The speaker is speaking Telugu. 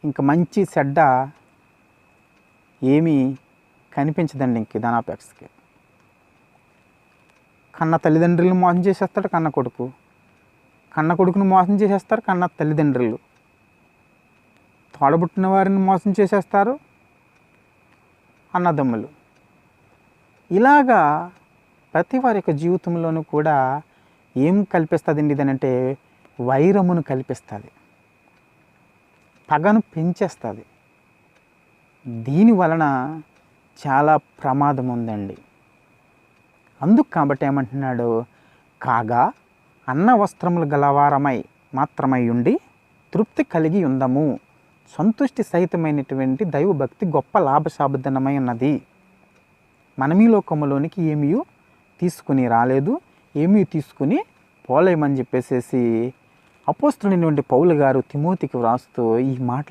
ఇంక మంచి చెడ్డ ఏమీ కనిపించదండి ఇంక ధనాపేక్షకి. కన్న తల్లిదండ్రులను మోసం చేసేస్తాడు కన్న కొడుకు, కన్న కొడుకును మోసం చేసేస్తారు కన్న తల్లిదండ్రులు, తోడబుట్టిన వారిని మోసం చేసేస్తారు అన్నదమ్ములు. ఇలాగా ప్రతి వారి యొక్క జీవితంలోనూ కూడా ఏం కల్పిస్తుందండి ఇదనంటే వైరమును కల్పిస్తుంది, పగను పెంచేస్తుంది. దీని వలన చాలా ప్రమాదం ఉందండి. అందుకు కాబట్టి ఏమంటున్నాడు, కాగా అన్న వస్త్రములు గలవారమై మాత్రమై ఉండి తృప్తి కలిగి ఉందము, సంతుష్టి సహితమైనటువంటి దైవభక్తి గొప్ప లాభసాధనమై ఉన్నది. మనమీ లోకములోనికి ఏమీ తీసుకుని రాలేదు, ఏమీ తీసుకుని పోలేమని చెప్పేసి అపోస్తలుడైనటువంటి పౌలు గారు తిమోతికి వ్రాస్తూ ఈ మాటలు